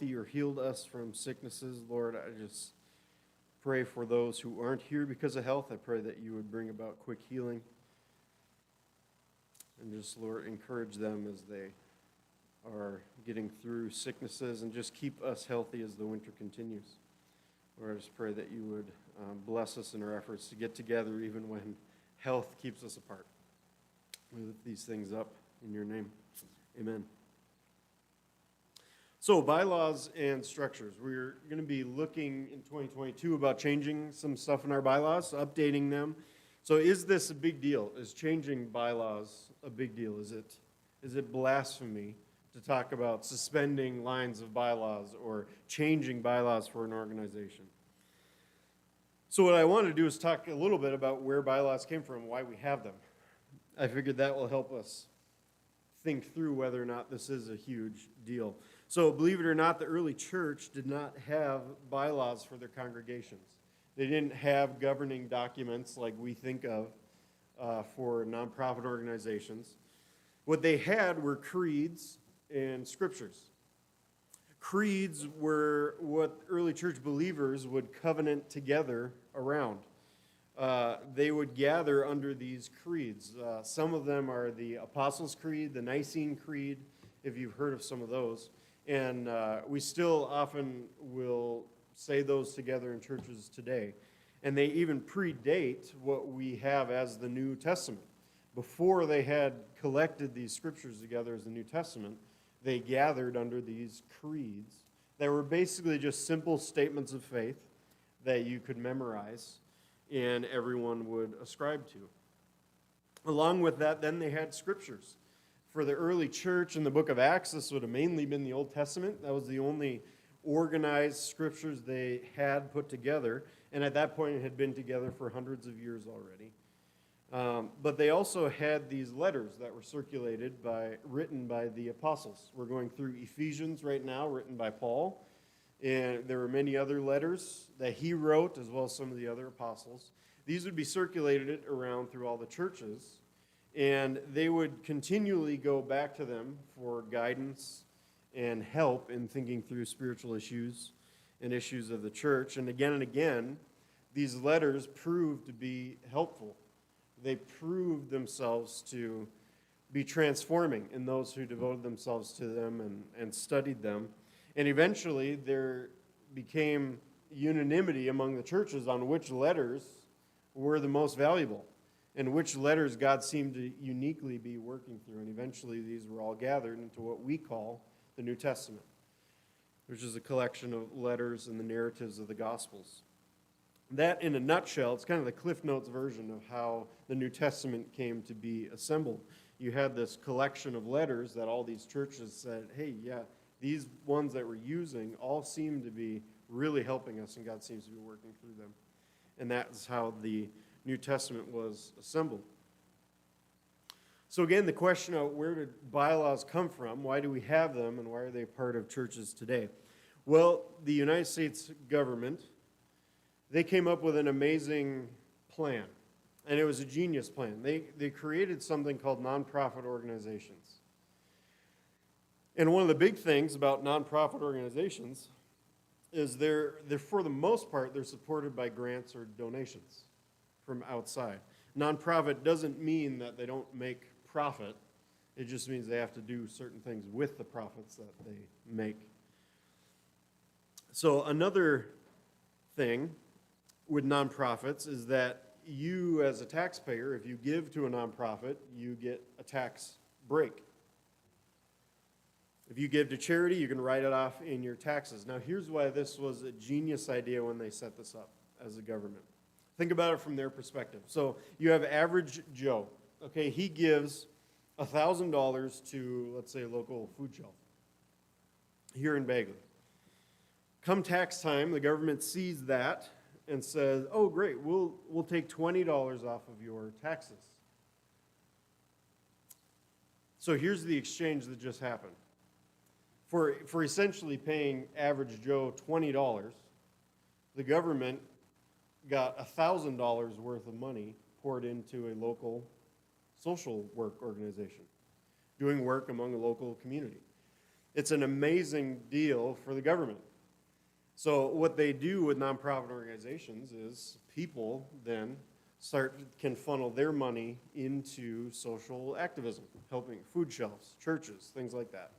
or healed us from sicknesses. Lord, I just pray for those who aren't here because of health. I pray that you would bring about quick healing. And just, Lord, encourage them as they are getting through sicknesses, and just keep us healthy as the winter continues. Lord, I just pray that you would bless us in our efforts to get together even when health keeps us apart. We lift these things up in your name. Amen. So, bylaws and structures. We're going to be looking in 2022 about changing some stuff in our bylaws, updating them. So is this a big deal? Is changing bylaws a big deal? Is it blasphemy to talk about suspending lines of bylaws or changing bylaws for an organization? So what I want to do is talk a little bit about where bylaws came from, why we have them. I figured that will help us think through whether or not this is a huge deal. So believe it or not, the early church did not have bylaws for their congregations. They didn't have governing documents like we think of for nonprofit organizations. What they had were creeds and scriptures. Creeds were what early church believers would covenant together around. They would gather under these creeds. Some of them are the Apostles' Creed, the Nicene Creed, if you've heard of some of those. And we still often will say those together in churches today. And they even predate what we have as the New Testament. Before they had collected these scriptures together as the New Testament, they gathered under these creeds that were basically just simple statements of faith that you could memorize and everyone would ascribe to. Along with that, then they had scriptures. For the early church in the book of Acts, this would have mainly been the Old Testament. That was the only organized scriptures they had put together. And at that point, it had been together for hundreds of years already. But they also had these letters that were circulated written by the apostles. We're going through Ephesians right now, written by Paul. And there were many other letters that he wrote, as well as some of the other apostles. These would be circulated around through all the churches. And they would continually go back to them for guidance and help in thinking through spiritual issues and issues of the church. And again, these letters proved to be helpful. They proved themselves to be transforming in those who devoted themselves to them and studied them. And eventually there became unanimity among the churches on which letters were the most valuable and which letters God seemed to uniquely be working through. And eventually these were all gathered into what we call the New Testament, which is a collection of letters and the narratives of the Gospels. That, in a nutshell, it's kind of the Cliff Notes version of how the New Testament came to be assembled. You had this collection of letters that all these churches said, hey, yeah, these ones that we're using all seem to be really helping us, and God seems to be working through them. And that's how the New Testament was assembled. So again, the question of where did bylaws come from, why do we have them, and why are they part of churches today? Well, the United States government, they came up with an amazing plan, and it was a genius plan. They created something called nonprofit organizations. And one of the big things about nonprofit organizations is they're for the most part, they're supported by grants or donations from outside. Nonprofit doesn't mean that they don't make profit. It just means they have to do certain things with the profits that they make. So another thing with nonprofits is that you, as a taxpayer, if you give to a nonprofit, you get a tax break. If you give to charity, you can write it off in your taxes. Now, here's why this was a genius idea when they set this up as a government. Think about it from their perspective. So you have average Joe. Okay, he gives $1,000 to, let's say, a local food shelf here in Bagley. Come tax time, the government sees that and says, oh, great, we'll take $20 off of your taxes. So here's the exchange that just happened. For essentially paying average Joe $20, the government got $1,000 worth of money poured into a local social work organization, doing work among a local community. It's an amazing deal for the government. So what they do with nonprofit organizations is people then can funnel their money into social activism, helping food shelves, churches, things like that.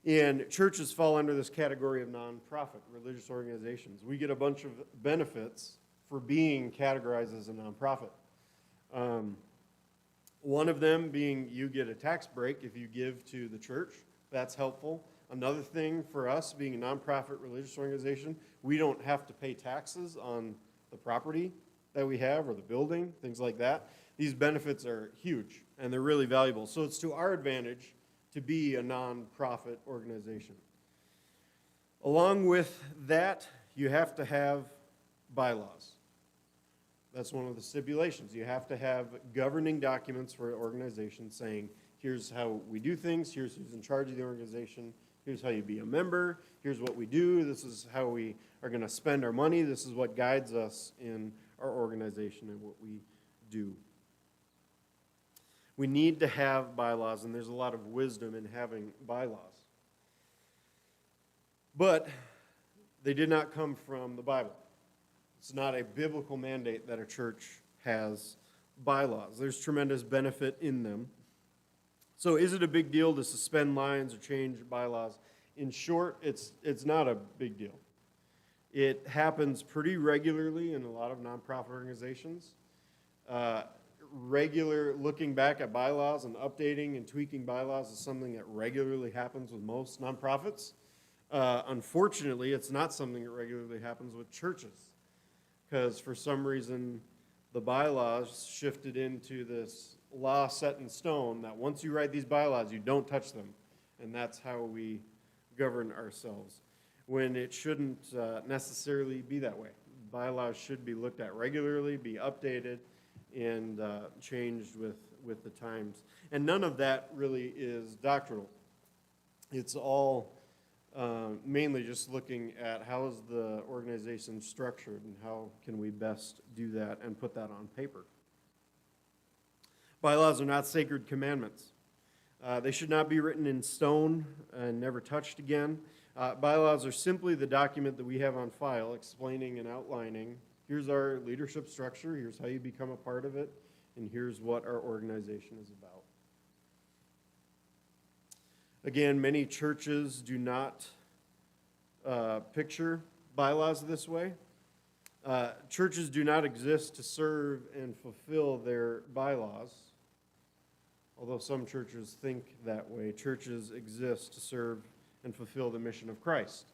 And churches fall under this category of nonprofit religious organizations. We get a bunch of benefits for being categorized as a nonprofit. One of them being you get a tax break if you give to the church. That's helpful. Another thing for us being a nonprofit religious organization, we don't have to pay taxes on the property that we have or the building, things like that. These benefits are huge and they're really valuable. So it's to our advantage to be a nonprofit organization. Along with that, you have to have bylaws. That's one of the stipulations. You have to have governing documents for an organization saying, here's how we do things, here's who's in charge of the organization, here's how you be a member, here's what we do, this is how we are going to spend our money, this is what guides us in our organization and what we do. We need to have bylaws, and there's a lot of wisdom in having bylaws. But they did not come from the Bible. It's not a biblical mandate that a church has bylaws. There's tremendous benefit in them. So is it a big deal to suspend lines or change bylaws? In short, it's not a big deal. It happens pretty regularly in a lot of nonprofit organizations. Looking back at bylaws and updating and tweaking bylaws is something that regularly happens with most nonprofits. Unfortunately, it's not something that regularly happens with churches, because for some reason the bylaws shifted into this law set in stone that once you write these bylaws, you don't touch them, and that's how we govern ourselves, when it shouldn't necessarily be that way. Bylaws should be looked at regularly, be updated, and changed with the times. And none of that really is doctrinal. It's all mainly just looking at how is the organization structured and how can we best do that and put that on paper. Bylaws are not sacred commandments. They should not be written in stone and never touched again. Bylaws are simply the document that we have on file explaining and outlining, here's our leadership structure, here's how you become a part of it, and here's what our organization is about. Again, many churches do not picture bylaws this way. Churches do not exist to serve and fulfill their bylaws. Although some churches think that way, churches exist to serve and fulfill the mission of Christ.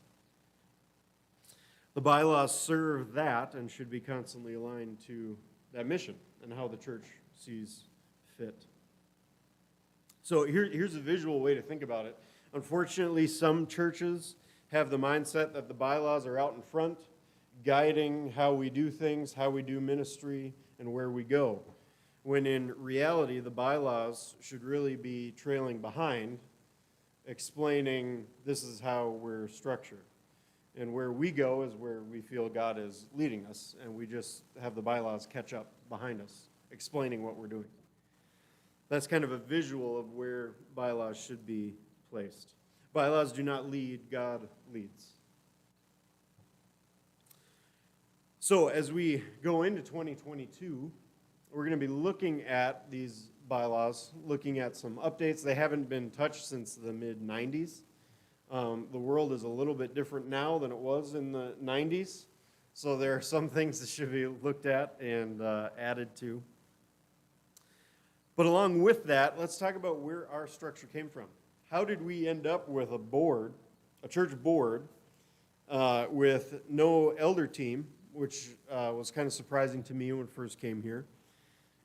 The bylaws serve that and should be constantly aligned to that mission and how the church sees fit. So here's a visual way to think about it. Unfortunately, some churches have the mindset that the bylaws are out in front, guiding how we do things, how we do ministry, and where we go. When in reality, the bylaws should really be trailing behind, explaining this is how we're structured. And where we go is where we feel God is leading us, and we just have the bylaws catch up behind us, explaining what we're doing. That's kind of a visual of where bylaws should be placed. Bylaws do not lead, God leads. So as we go into 2022, we're going to be looking at these bylaws, looking at some updates. They haven't been touched since the mid-90s. The world is a little bit different now than it was in the 90s. So there are some things that should be looked at and added to. But along with that, let's talk about where our structure came from. How did we end up with a board, a church board, with no elder team, which was kind of surprising to me when it first came here.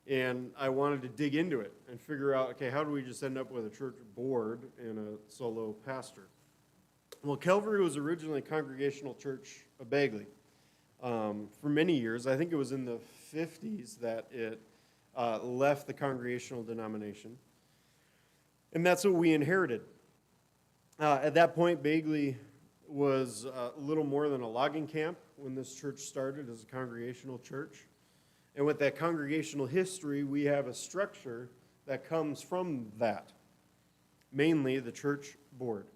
And I wanted to dig into it and figure out, okay, how do we just end up with a church board and a solo pastor? Well, Calvary was originally a congregational church of Bagley. For many years, I think it was in the 50s that it left the congregational denomination. And that's what we inherited. At that point, Bagley was a little more than a logging camp when this church started as a congregational church. And with that congregational history, we have a structure that comes from that, mainly the church board.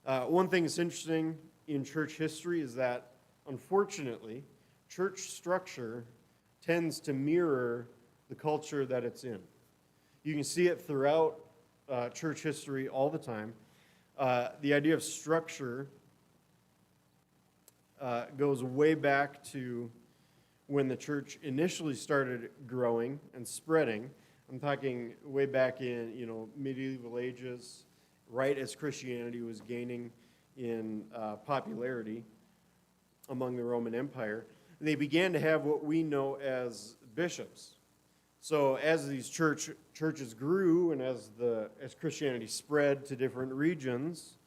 One thing that's interesting in church history is that, unfortunately, church structure tends to mirror the culture that it's in. You can see it throughout church history all the time. The idea of structure goes way back to when the church initially started growing and spreading. I'm talking way back in, medieval ages, right as Christianity was gaining in popularity among the Roman Empire. They began to have what we know as bishops. So as these churches grew and as Christianity spread to different regions,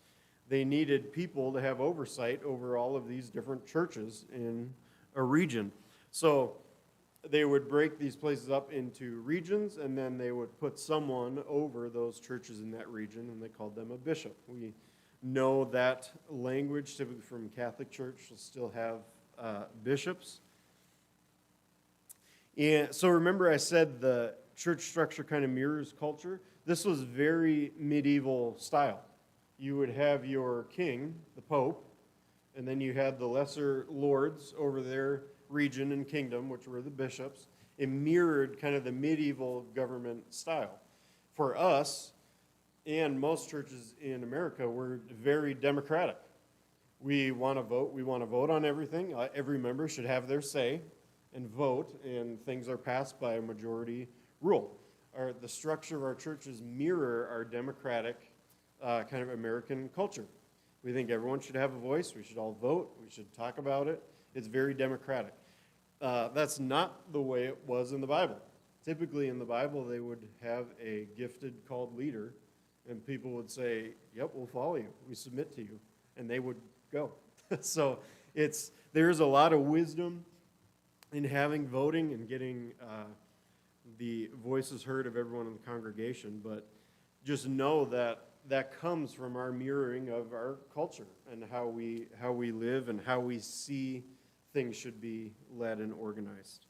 they needed people to have oversight over all of these different churches in a region. So they would break these places up into regions, and then they would put someone over those churches in that region, and they called them a bishop. We know that language, typically from Catholic Church, will still have bishops. And so remember I said the church structure kind of mirrors culture. This was very medieval style. You would have your king, the pope, and then you had the lesser lords over their region and kingdom, which were the bishops. It mirrored kind of the medieval government style. For us, and most churches in America, we're very democratic. We want to vote. We want to vote on everything. Every member should have their say and vote, and things are passed by a majority rule. The structure of our churches mirror our democratic kind of American culture. We think everyone should have a voice. We should all vote. We should talk about it. It's very democratic. That's not the way it was in the Bible. Typically in the Bible, they would have a gifted called leader, and people would say, yep, we'll follow you. We submit to you. And they would go. So there's a lot of wisdom in having voting and getting the voices heard of everyone in the congregation, but just know that comes from our mirroring of our culture and how we live and how we see things should be led and organized.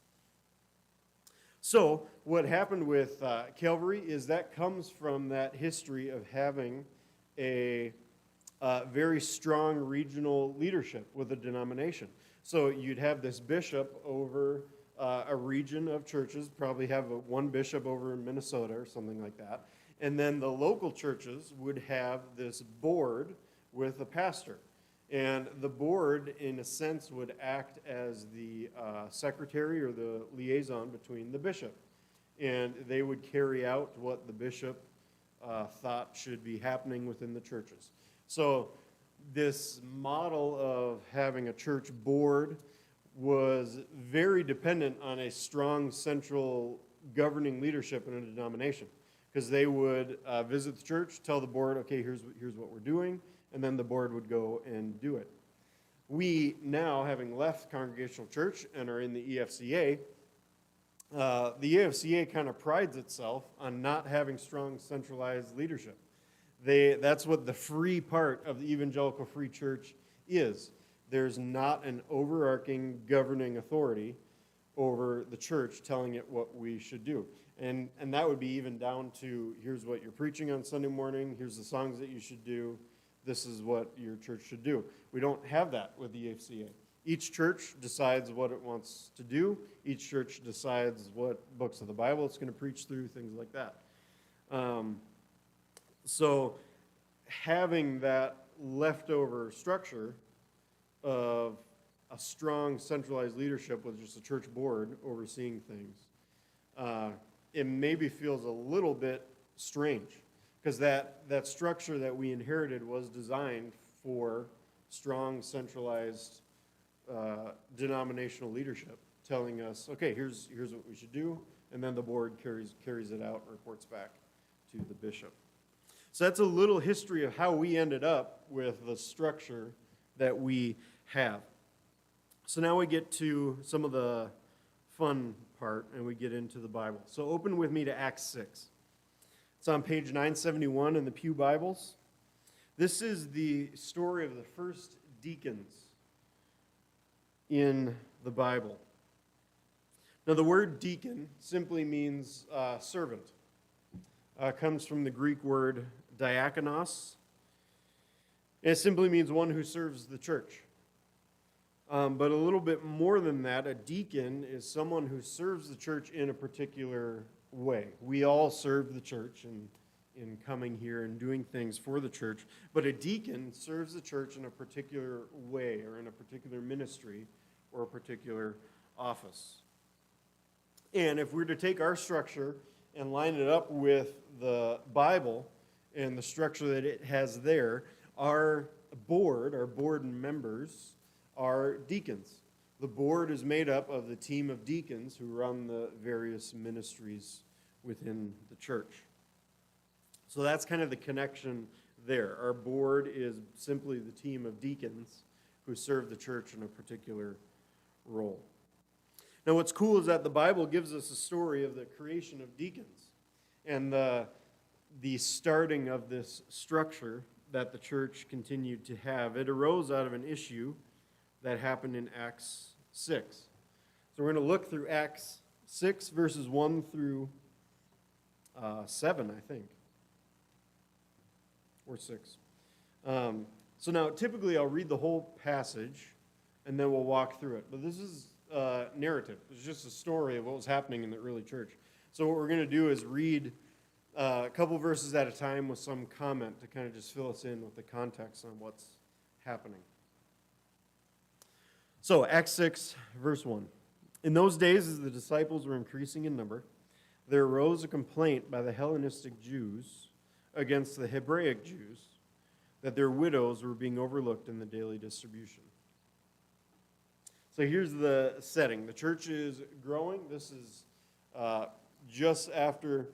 So what happened with Calvary is that comes from that history of having a very strong regional leadership with a denomination. So you'd have this bishop over a region of churches, probably have one bishop over in Minnesota or something like that. And then the local churches would have this board with a pastor. And the board, in a sense, would act as the secretary or the liaison between the bishop. And they would carry out what the bishop thought should be happening within the churches. So this model of having a church board was very dependent on a strong central governing leadership in a denomination, because they would visit the church, tell the board, okay, here's what we're doing, and then the board would go and do it. We now, having left Congregational Church and are in the EFCA, the EFCA kind of prides itself on not having strong centralized leadership. That's what the free part of the evangelical free church is. There's not an overarching governing authority over the church telling it what we should do. And that would be even down to, here's what you're preaching on Sunday morning, here's the songs that you should do, this is what your church should do. We don't have that with the EFCA. Each church decides what it wants to do. Each church decides what books of the Bible it's going to preach through, things like that. So having that leftover structure of a strong centralized leadership with just a church board overseeing things, it maybe feels a little bit strange, because that structure that we inherited was designed for strong centralized denominational leadership, telling us, okay, here's what we should do, and then the board carries it out and reports back to the bishop. So that's a little history of how we ended up with the structure that we have. So now we get to some of the fun part, and we get into the Bible. So open with me to Acts 6. It's on page 971 in the Pew Bibles. This is the story of the first deacons in the Bible. Now, the word deacon simply means servant. Comes from the Greek word diakonos. It simply means one who serves the church. But a little bit more than that, a deacon is someone who serves the church in a particular way. We all serve the church in coming here and doing things for the church, but a deacon serves the church in a particular way or in a particular ministry or a particular office. And if we were to take our structure and line it up with the Bible and the structure that it has there, our board members are deacons. The board is made up of the team of deacons who run the various ministries within the church. So that's kind of the connection there. Our board is simply the team of deacons who serve the church in a particular role. Now what's cool is that the Bible gives us a story of the creation of deacons and the starting of this structure that the church continued to have. It arose out of an issue that happened in Acts 6. So we're going to look through Acts 6, verses 1 through 7, I think. Or 6. So now, typically I'll read the whole passage, and then we'll walk through it. But this is narrative. It's just a story of what was happening in the early church. So what we're going to do is read a couple verses at a time with some comment to kind of just fill us in with the context on what's happening. So, Acts 6, verse 1. In those days, as the disciples were increasing in number, there arose a complaint by the Hellenistic Jews against the Hebraic Jews that their widows were being overlooked in the daily distribution. So here's the setting. The church is growing. This is just after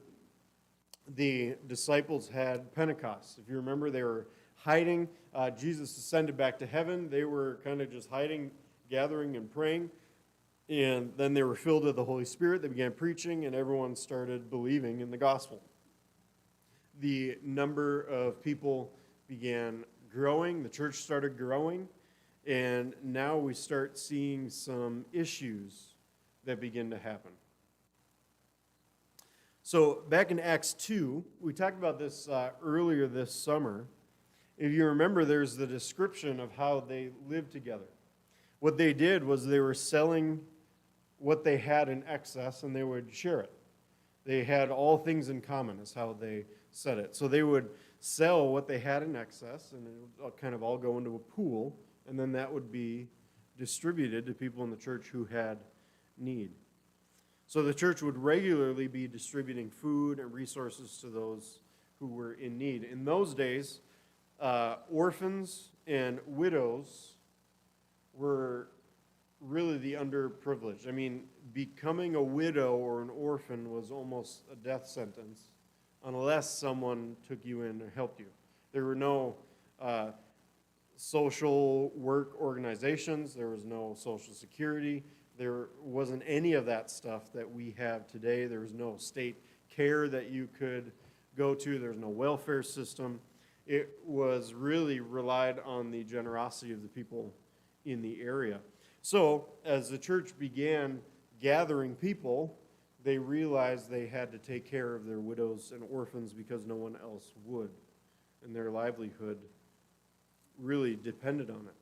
the disciples had Pentecost. If you remember, they were hiding. Jesus ascended back to heaven. They were kind of just hiding, gathering and praying, and then they were filled with the Holy Spirit. They began preaching, and everyone started believing in the gospel. The number of people began growing. The church started growing, and now we start seeing some issues that begin to happen. So back in Acts 2, we talked about this earlier this summer. If you remember, there's the description of how they lived together. What they did was they were selling what they had in excess, and they would share it. They had all things in common, is how they said it. So they would sell what they had in excess, and it would kind of all go into a pool, and then that would be distributed to people in the church who had need. So the church would regularly be distributing food and resources to those who were in need. In those days, orphans and widows were really the underprivileged. I mean, becoming a widow or an orphan was almost a death sentence unless someone took you in or helped you. There were no social work organizations. There was no social security. There wasn't any of that stuff that we have today. There was no state care that you could go to. There was no welfare system. It was really relied on the generosity of the people in the area. So as the church began gathering people, they realized they had to take care of their widows and orphans because no one else would. And their livelihood really depended on it.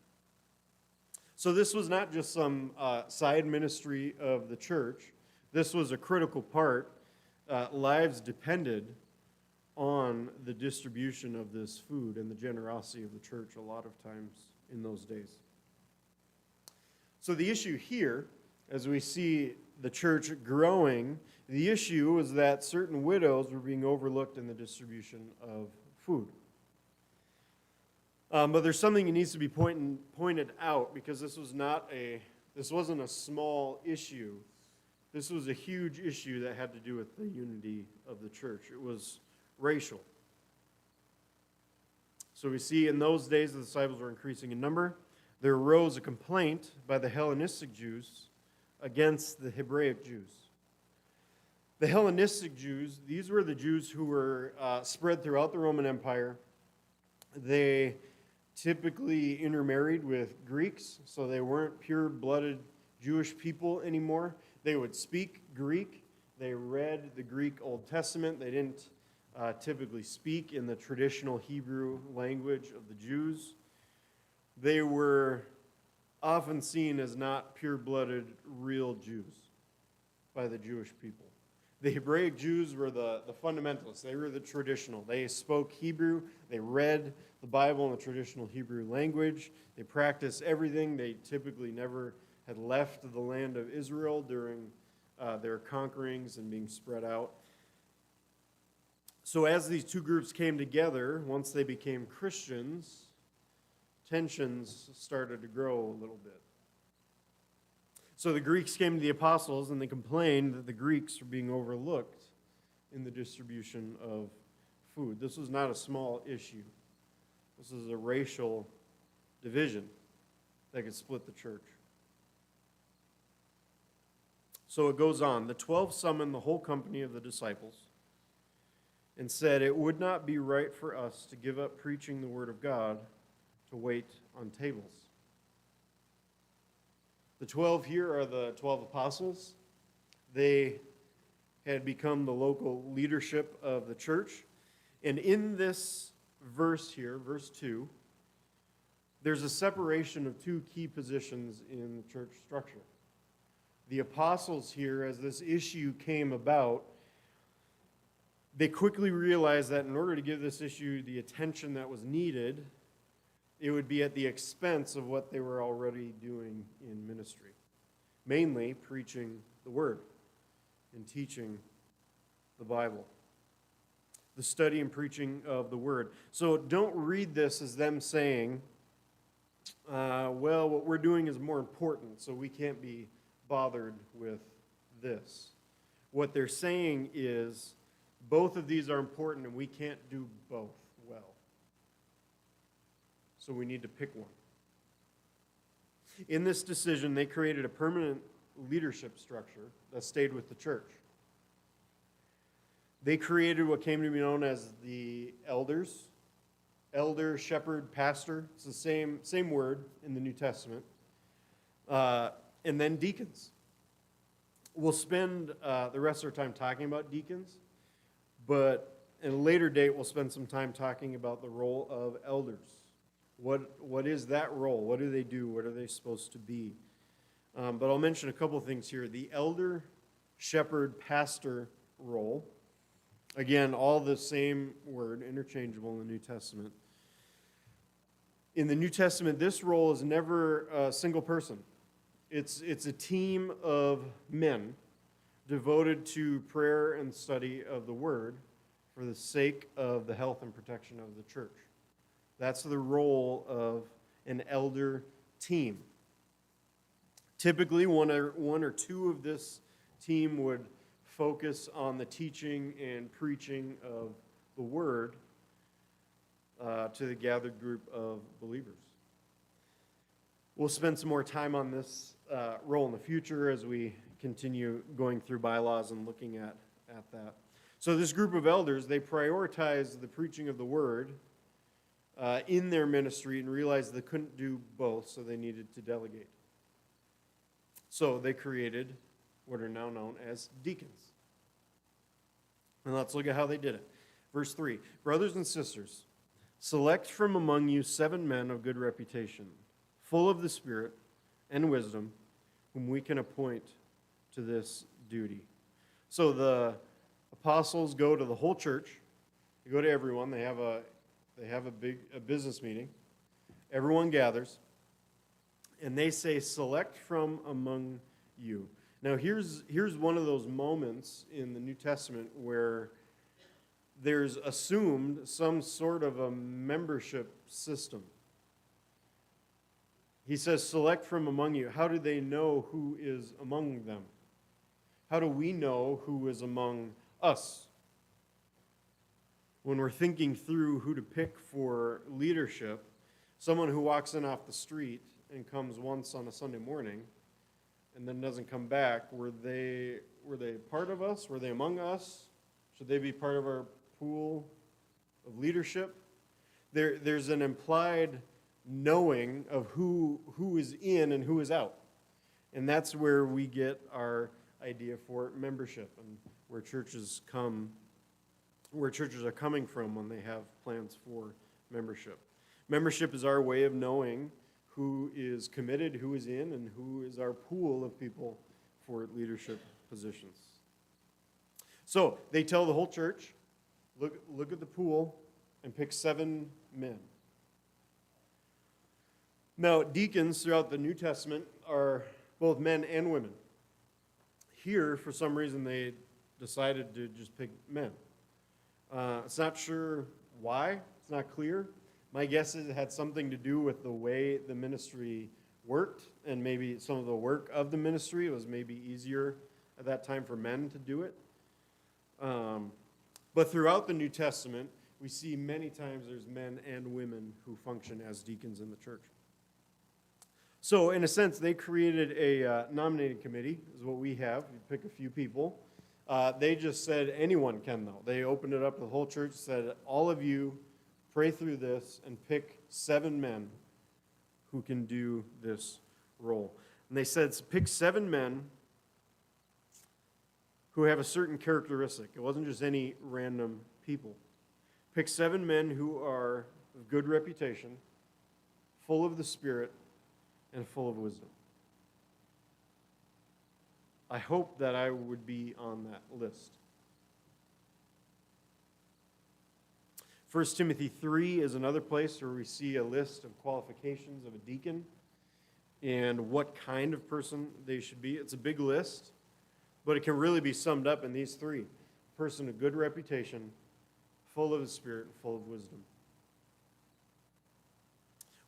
So this was not just some side ministry of the church. This was a critical part. Lives depended on the distribution of this food and the generosity of the church a lot of times in those days. So the issue here, as we see the church growing, the issue was that certain widows were being overlooked in the distribution of food. But there's something that needs to be pointed out, because this wasn't a small issue. This was a huge issue that had to do with the unity of the church. It was racial. So we see in those days the disciples were increasing in number. There arose a complaint by the Hellenistic Jews against the Hebraic Jews. The Hellenistic Jews, these were the Jews who were spread throughout the Roman Empire. They typically intermarried with Greeks, so they weren't pure-blooded Jewish people anymore. They would speak Greek. They read the Greek Old Testament. They didn't typically speak in the traditional Hebrew language of the Jews. They were often seen as not pure-blooded, real Jews by the Jewish people. The Hebraic Jews were the fundamentalists. They were the traditional. They spoke Hebrew. They read the Bible in the traditional Hebrew language. They practiced everything. They typically never had left the land of Israel during their conquerings and being spread out. So as these two groups came together, once they became Christians, tensions started to grow a little bit. So the Greeks came to the apostles and they complained that the Greeks were being overlooked in the distribution of food. This was not a small issue. This is a racial division that could split the church. So it goes on. The 12 summoned the whole company of the disciples and said, "It would not be right for us to give up preaching the word of God to wait on tables." The 12 here are the 12 apostles. They had become the local leadership of the church. And in this verse here, verse 2, there's a separation of two key positions in the church structure. The apostles here, as this issue came about, they quickly realized that in order to give this issue the attention that was needed, it would be at the expense of what they were already doing in ministry, mainly preaching the word and teaching the Bible, the study and preaching of the word. So don't read this as them saying, well, what we're doing is more important, so we can't be bothered with this. What they're saying is, both of these are important and we can't do both well. So we need to pick one. In this decision, they created a permanent leadership structure that stayed with the church. They created what came to be known as the elders. Elder, shepherd, pastor. It's the same word in the New Testament. And then deacons. We'll spend the rest of our time talking about deacons, but at a later date, we'll spend some time talking about the role of elders. What is that role? What do they do? What are they supposed to be? But I'll mention a couple things here. The elder, shepherd, pastor role. Again, all the same word, interchangeable in the New Testament. In the New Testament, this role is never a single person. It's a team of men devoted to prayer and study of the Word for the sake of the health and protection of the church. That's the role of an elder team. Typically, one or two of this team would focus on the teaching and preaching of the Word to the gathered group of believers. We'll spend some more time on this role in the future as we continue going through bylaws and looking at that. So this group of elders, they prioritize the preaching of the Word in their ministry and realized they couldn't do both, so they needed to delegate. So they created what are now known as deacons. And let's look at how they did it. Verse 3, "Brothers and sisters, select from among you 7 men of good reputation, full of the Spirit and wisdom, whom we can appoint to this duty." So the apostles go to the whole church. They go to everyone. They have a business meeting. Everyone gathers. And they say, "Select from among you." Now here's one of those moments in the New Testament where there's assumed some sort of a membership system. He says, "Select from among you." How do they know who is among them? How do we know who is among us? When we're thinking through who to pick for leadership, someone who walks in off the street and comes once on a Sunday morning and then doesn't come back, were they part of us? Were they among us? Should they be part of our pool of leadership? There's an implied knowing of who is in and who is out. And that's where we get our idea for membership and where churches come where churches are coming from when they have plans for membership. Membership is our way of knowing who is committed, who is in, and who is our pool of people for leadership positions. So they tell the whole church, look at the pool and pick 7 men. Now, deacons throughout the New Testament are both men and women. Here, for some reason, they decided to just pick men. It's not sure why. It's not clear. My guess is it had something to do with the way the ministry worked and maybe some of the work of the ministry. It was maybe easier at that time for men to do it. But throughout the New Testament, we see many times there's men and women who function as deacons in the church. So in a sense, they created a nominating committee, is what we have. You pick a few people. They just said anyone can, though. They opened it up to the whole church, said, all of you pray through this and pick 7 men who can do this role. And they said, pick 7 men who have a certain characteristic. It wasn't just any random people. Pick 7 men who are of good reputation, full of the Spirit, and full of wisdom. I hope that I would be on that list. 1 Timothy 3 is another place where we see a list of qualifications of a deacon and what kind of person they should be. It's a big list, but it can really be summed up in these 3. A person of good reputation, full of the Spirit, and full of wisdom.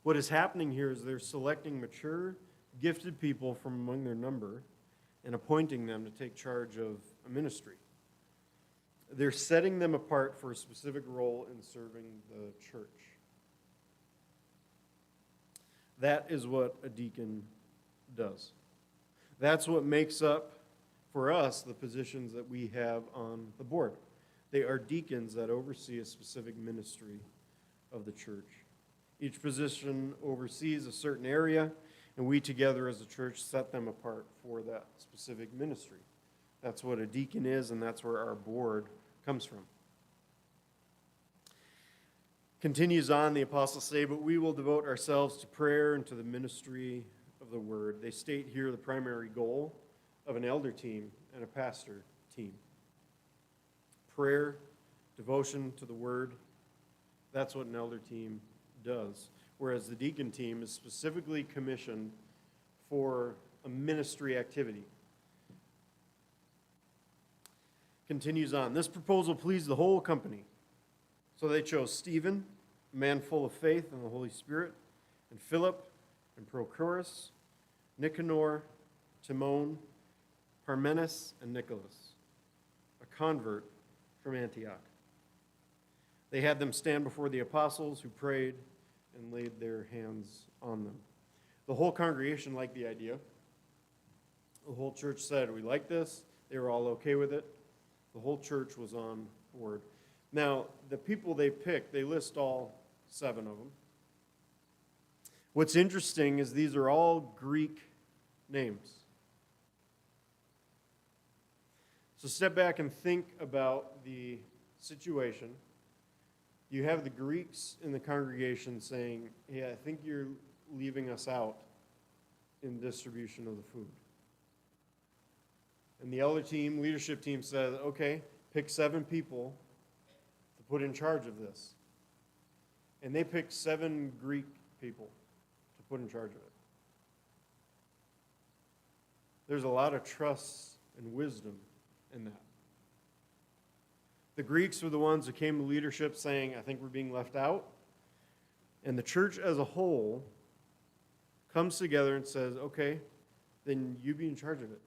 What is happening here is they're selecting mature, gifted people from among their number and appointing them to take charge of a ministry. They're setting them apart for a specific role in serving the church. That is what a deacon does. That's what makes up, for us, the positions that we have on the board. They are deacons that oversee a specific ministry of the church. Each position oversees a certain area, and we together as a church set them apart for that specific ministry. That's what a deacon is, and that's where our board comes from. Continues on, the apostles say, but we will devote ourselves to prayer and to the ministry of the word. They state here the primary goal of an elder team and a pastor team. Prayer, devotion to the word, that's what an elder team does. Whereas the deacon team is specifically commissioned for a ministry activity. Continues on. This proposal pleased the whole company. So they chose Stephen, a man full of faith and the Holy Spirit, and Philip, and Prochorus, Nicanor, Timon, Parmenas, and Nicholas, a convert from Antioch. They had them stand before the apostles who prayed and laid their hands on them. The whole congregation liked the idea. The whole church said, we like this. They were all okay with it. The whole church was on board. Now, the people they picked, they list all 7 of them. What's interesting is these are all Greek names. So step back and think about the situation. You have the Greeks in the congregation saying, yeah, I think you're leaving us out in distribution of the food. And the elder team, leadership team says, okay, pick 7 people to put in charge of this. And they picked 7 Greek people to put in charge of it. There's a lot of trust and wisdom in that. The Greeks were the ones who came to leadership saying, I think we're being left out. And the church as a whole comes together and says, okay, then you be in charge of it.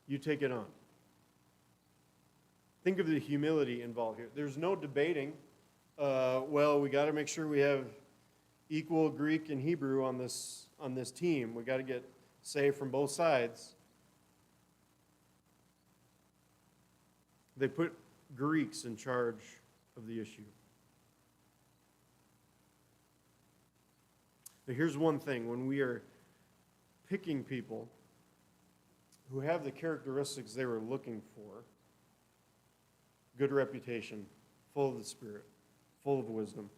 You take it on. Think of the humility involved here. There's no debating, well, we got to make sure we have equal Greek and Hebrew on this team. We got to get say from both sides. They put Greeks in charge of the issue. But here's one thing. When we are picking people who have the characteristics they were looking for, good reputation, full of the Spirit, full of wisdom.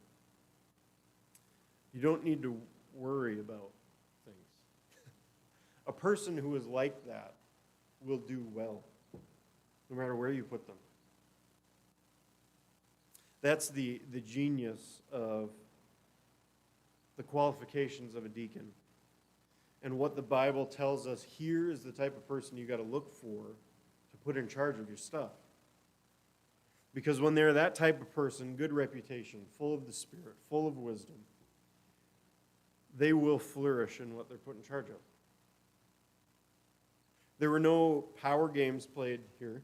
You don't need to worry about things. A person who is like that will do well, no matter where you put them. That's the genius of the qualifications of a deacon. And what the Bible tells us here is the type of person you got to look for to put in charge of your stuff. Because when they're that type of person, good reputation, full of the Spirit, full of wisdom, they will flourish in what they're put in charge of. There were no power games played here.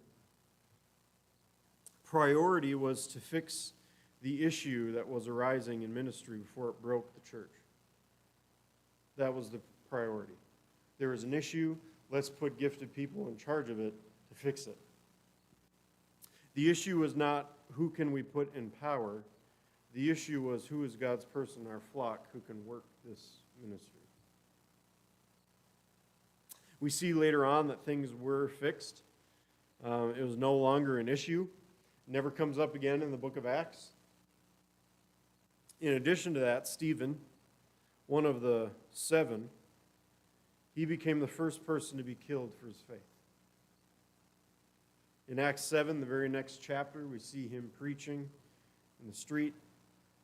Priority was to fix the issue that was arising in ministry before it broke the church. That was the priority. There was an issue, let's put gifted people in charge of it to fix it. The issue was not who can we put in power. The issue was who is God's person in our flock who can work this ministry. We see later on that things were fixed. It was no longer an issue. Never comes up again in the book of Acts. In addition to that, Stephen, one of the 7, he became the first person to be killed for his faith. In Acts 7, the very next chapter, we see him preaching in the street.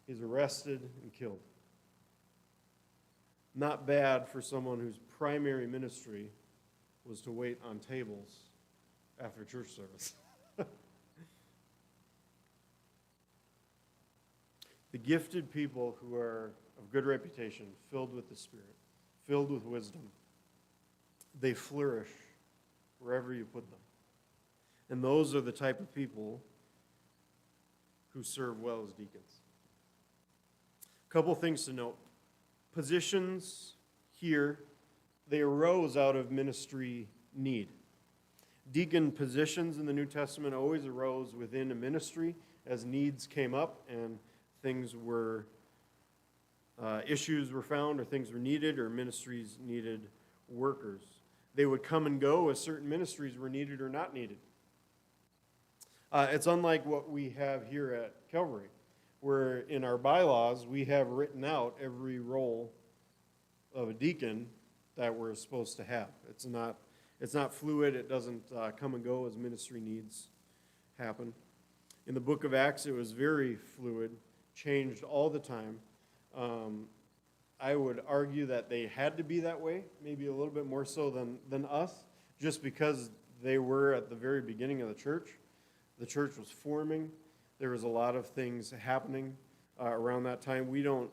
He's arrested and killed. Not bad for someone whose primary ministry was to wait on tables after church service. The gifted people who are of good reputation, filled with the Spirit, filled with wisdom, they flourish wherever you put them. And those are the type of people who serve well as deacons. A couple things to note. Positions here, they arose out of ministry need. Deacon positions in the New Testament always arose within a ministry as needs came up and things were, issues were found or things were needed or ministries needed workers. They would come and go as certain ministries were needed or not needed. It's unlike what we have here at Calvary, where in our bylaws we have written out every role of a deacon that we're supposed to have. It's not fluid. It doesn't come and go as ministry needs happen. In the book of Acts, it was very fluid, changed all the time. I would argue that they had to be that way, maybe a little bit more so than us, just because they were at the very beginning of the church. The church was forming. There was a lot of things happening around that time. We don't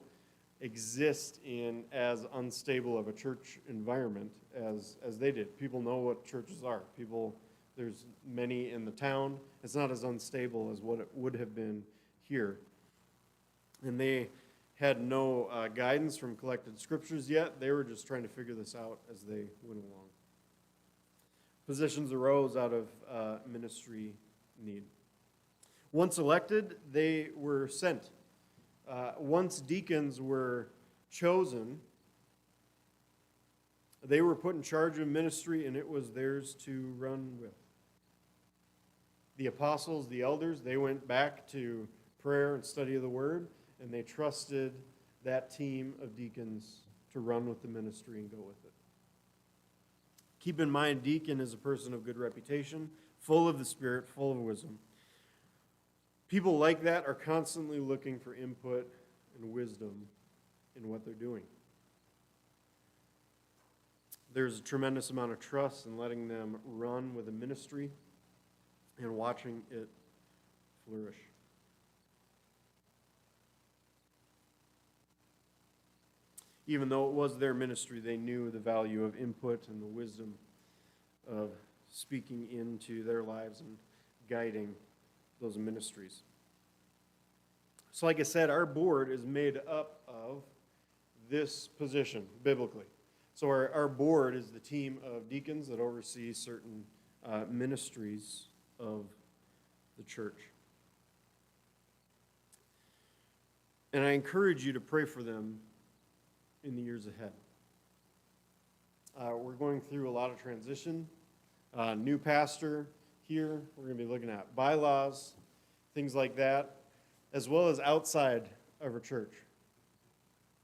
exist in as unstable of a church environment as they did. People know what churches are. There's many in the town. It's not as unstable as what it would have been here. And they had no guidance from collected scriptures yet. They were just trying to figure this out as they went along. Positions arose out of ministry need. Once elected, they were sent. Once deacons were chosen, they were put in charge of ministry, and it was theirs to run with. The apostles, the elders, they went back to prayer and study of the word, and they trusted that team of deacons to run with the ministry and go with it. Keep in mind, deacon is a person of good reputation, full of the Spirit, full of wisdom. People like that are constantly looking for input and wisdom in what they're doing. There's a tremendous amount of trust in letting them run with a ministry and watching it flourish. Even though it was their ministry, they knew the value of input and the wisdom of speaking into their lives and guiding those ministries. So like I said, our board is made up of this position, biblically. So our board is the team of deacons that oversee certain ministries of the church. And I encourage you to pray for them in the years ahead. We're going through a lot of transition. New pastor here. We're going to be looking at bylaws. things like that, as well as outside of our church.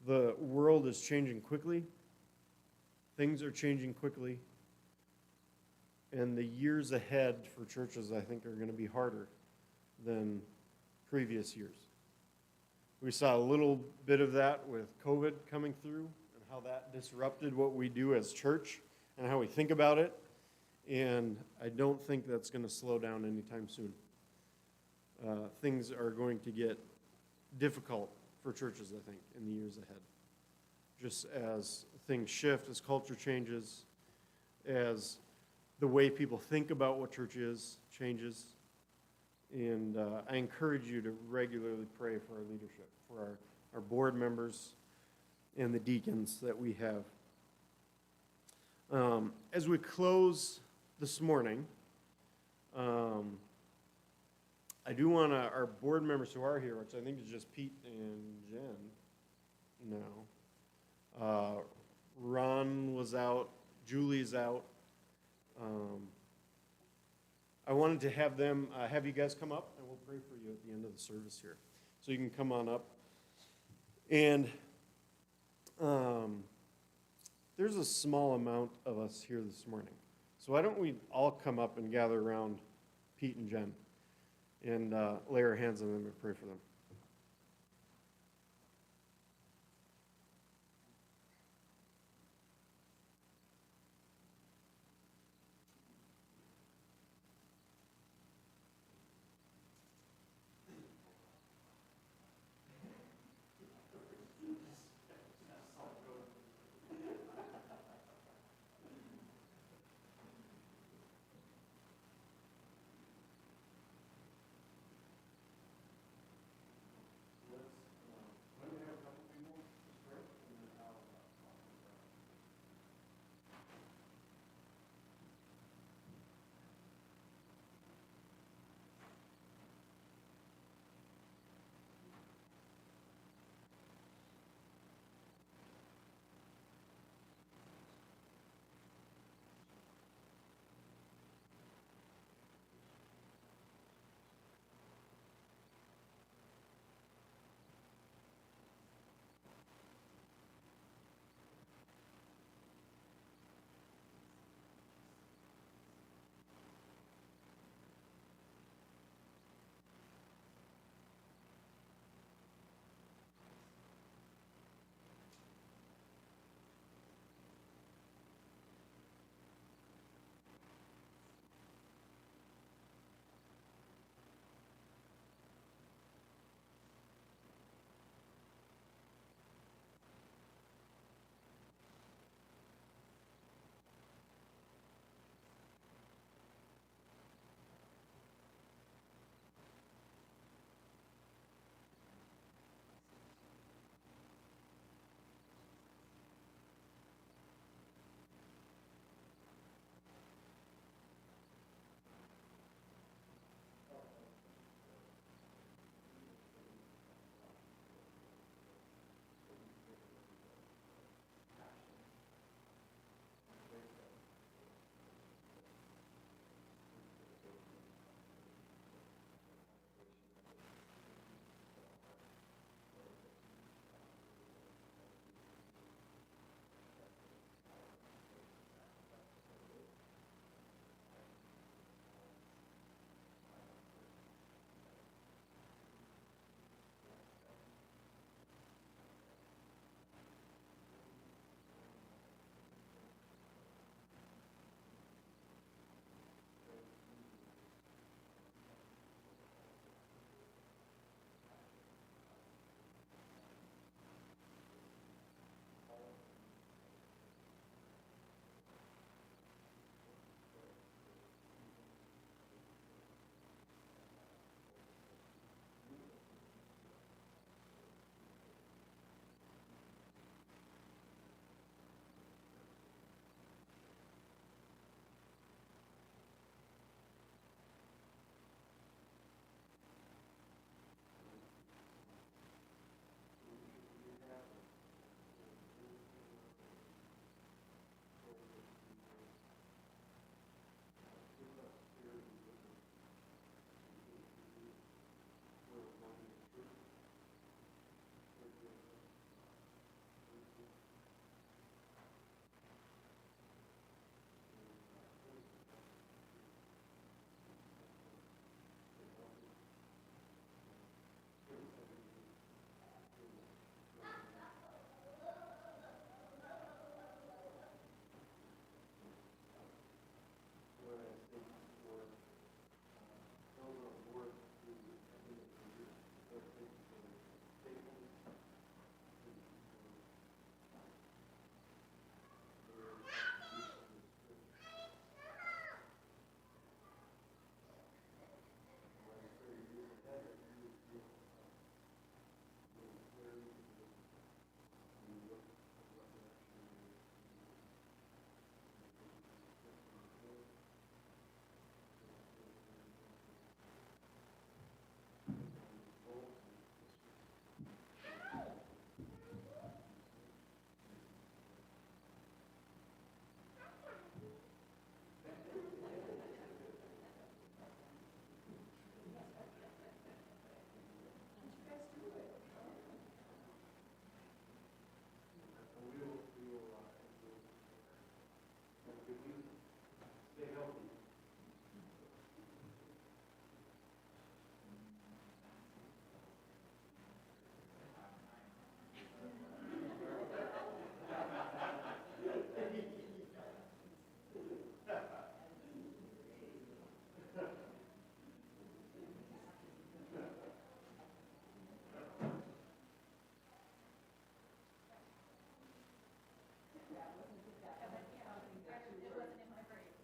The world is changing quickly. Things are changing quickly. And the years ahead for churches, I think, are going to be harder than previous years. We saw a little bit of that with COVID coming through and how that disrupted what we do as church and how we think about it. And I don't think that's going to slow down anytime soon. Things are going to get difficult for churches, I think, in the years ahead. Just as things shift, as culture changes, as the way people think about what church is changes. And I encourage you to regularly pray for our leadership, for our board members and the deacons that we have. As we close this morning, I do want our board members who are here, which I think is just Pete and Jen now. Ron was out, Julie's out. I wanted to have them, have you guys come up, and we'll pray for you at the end of the service here. So you can come on up. And there's a small amount of us here this morning. So why don't we all come up and gather around Pete and Jen and lay our hands on them and pray for them.